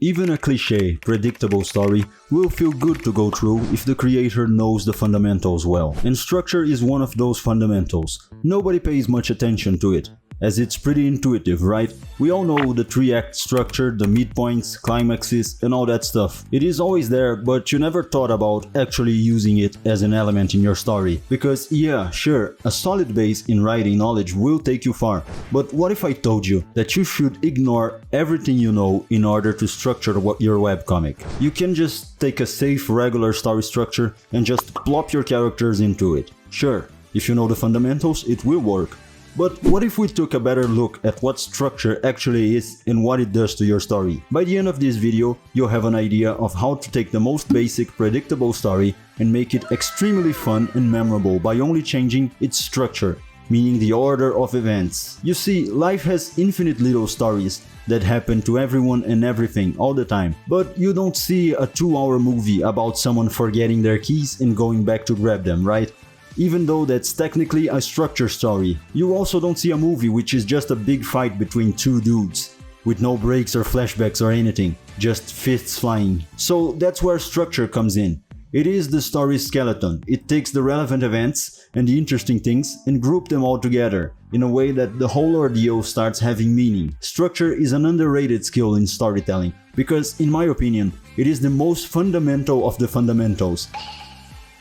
Even a cliché, predictable story will feel good to go through if the creator knows the fundamentals well. And structure is one of those fundamentals. Nobody pays much attention to it, as it's pretty intuitive, right? We all know the 3-act structure, the midpoints, climaxes, and all that stuff. It is always there, but you never thought about actually using it as an element in your story. Because yeah, sure, a solid base in writing knowledge will take you far, but what if I told you that you should ignore everything you know in order to structure your webcomic? You can just take a safe, regular story structure and just plop your characters into it. Sure, if you know the fundamentals, it will work. But what if we took a better look at what structure actually is and what it does to your story? By the end of this video, you'll have an idea of how to take the most basic, predictable story and make it extremely fun and memorable by only changing its structure, meaning the order of events. You see, life has infinite little stories that happen to everyone and everything all the time, but you don't see a 2-hour movie about someone forgetting their keys and going back to grab them, right? Even though that's technically a structured story. You also don't see a movie which is just a big fight between two dudes, with no breaks or flashbacks or anything, just fists flying. So that's where structure comes in. It is the story's skeleton. It takes the relevant events and the interesting things and group them all together in a way that the whole ordeal starts having meaning. Structure is an underrated skill in storytelling because, in my opinion, it is the most fundamental of the fundamentals.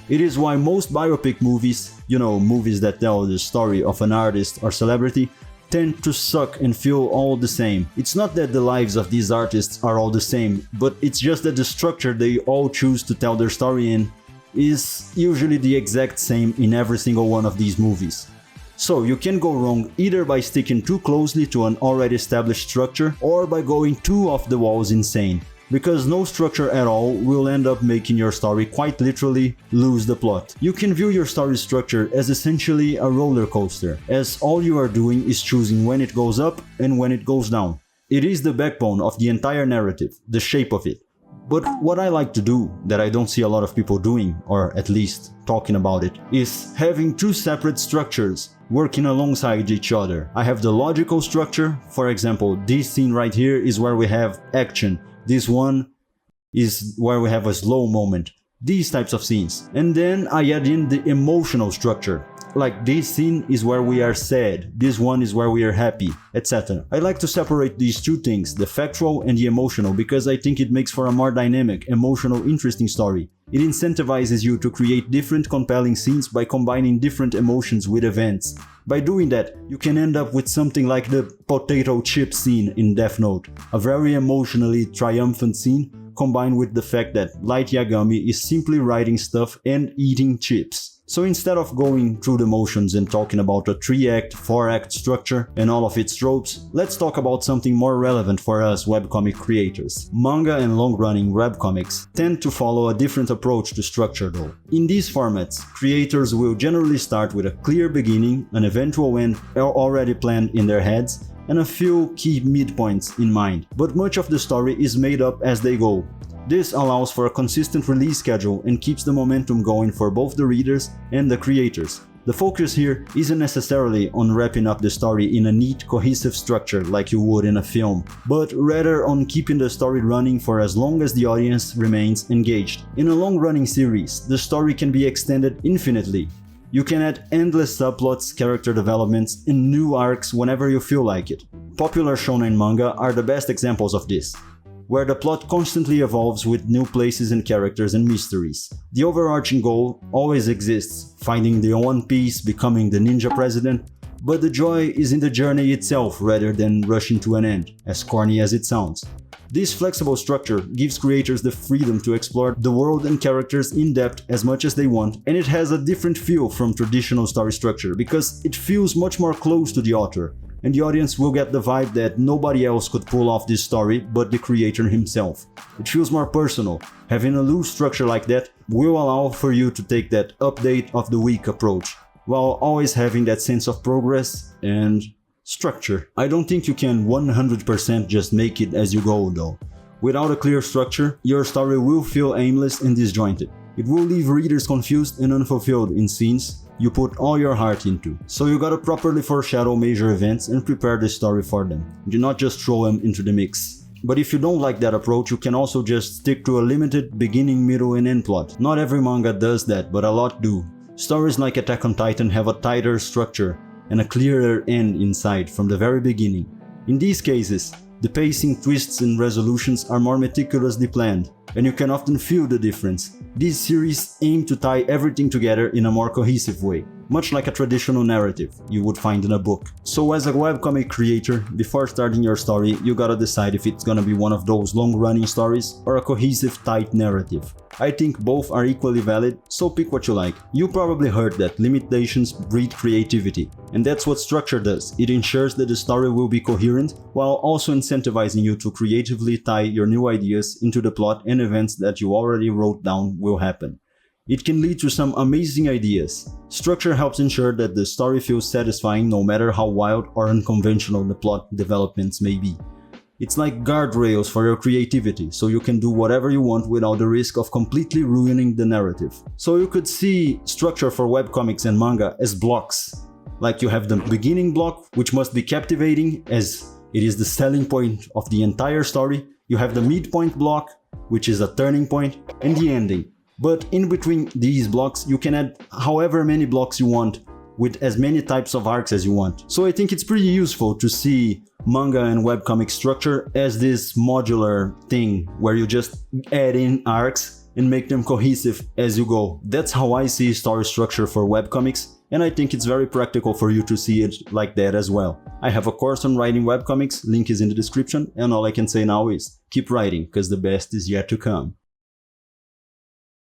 It is why most biopic movies, movies that tell the story of an artist or celebrity, tend to suck and feel all the same. It's not that the lives of these artists are all the same, but it's just that the structure they all choose to tell their story in is usually the exact same in every single one of these movies. So you can go wrong either by sticking too closely to an already established structure or by going too off the walls insane. Because no structure at all will end up making your story quite literally lose the plot. You can view your story structure as essentially a roller coaster, as all you are doing is choosing when it goes up and when it goes down. It is the backbone of the entire narrative, the shape of it. But what I like to do, that I don't see a lot of people doing, or at least talking about it, is having two separate structures working alongside each other. I have the logical structure, for example, this scene right here is where we have action. This one is where we have a slow moment, these types of scenes. And then I add in the emotional structure, like this scene is where we are sad, this one is where we are happy, etc. I like to separate these two things, the factual and the emotional, because I think it makes for a more dynamic, emotional, interesting story. It incentivizes you to create different compelling scenes by combining different emotions with events. By doing that, you can end up with something like the potato chip scene in Death Note, a very emotionally triumphant scene combined with the fact that Light Yagami is simply writing stuff and eating chips. So instead of going through the motions and talking about a 3-act, 4-act structure and all of its tropes, let's talk about something more relevant for us webcomic creators. Manga and long-running webcomics tend to follow a different approach to structure though. In these formats, creators will generally start with a clear beginning, an eventual end already planned in their heads, and a few key midpoints in mind, but much of the story is made up as they go. This allows for a consistent release schedule and keeps the momentum going for both the readers and the creators. The focus here isn't necessarily on wrapping up the story in a neat, cohesive structure like you would in a film, but rather on keeping the story running for as long as the audience remains engaged. In a long-running series, the story can be extended infinitely. You can add endless subplots, character developments, and new arcs whenever you feel like it. Popular shonen manga are the best examples of this, where the plot constantly evolves with new places and characters and mysteries. The overarching goal always exists, finding the One Piece, becoming the ninja president, but the joy is in the journey itself rather than rushing to an end, as corny as it sounds. This flexible structure gives creators the freedom to explore the world and characters in depth as much as they want, and it has a different feel from traditional story structure because it feels much more close to the author, and the audience will get the vibe that nobody else could pull off this story but the creator himself. It feels more personal. Having a loose structure like that will allow for you to take that update of the week approach, while always having that sense of progress and structure. I don't think you can 100% just make it as you go though. Without a clear structure, your story will feel aimless and disjointed. It will leave readers confused and unfulfilled in scenes you put all your heart into. So you gotta properly foreshadow major events and prepare the story for them. Do not just throw them into the mix. But if you don't like that approach, you can also just stick to a limited beginning, middle and end plot. Not every manga does that, but a lot do. Stories like Attack on Titan have a tighter structure and a clearer end in sight from the very beginning. In these cases, the pacing, twists and resolutions are more meticulously planned, and you can often feel the difference. These series aim to tie everything together in a more cohesive way, much like a traditional narrative you would find in a book. So as a webcomic creator, before starting your story, you gotta decide if it's gonna be one of those long-running stories or a cohesive, tight narrative. I think both are equally valid, so pick what you like. You probably heard that limitations breed creativity, and that's what structure does. It ensures that the story will be coherent, while also incentivizing you to creatively tie your new ideas into the plot and events that you already wrote down will happen. It can lead to some amazing ideas. Structure helps ensure that the story feels satisfying no matter how wild or unconventional the plot developments may be. It's like guardrails for your creativity, so you can do whatever you want without the risk of completely ruining the narrative. So you could see structure for webcomics and manga as blocks. Like you have the beginning block, which must be captivating as it is the selling point of the entire story. You have the midpoint block, which is a turning point, and the ending. But in between these blocks, you can add however many blocks you want, with as many types of arcs as you want. So I think it's pretty useful to see manga and webcomic structure as this modular thing where you just add in arcs and make them cohesive as you go. That's how I see story structure for webcomics, and I think it's very practical for you to see it like that as well. I have a course on writing webcomics, link is in the description, and all I can say now is keep writing, because the best is yet to come.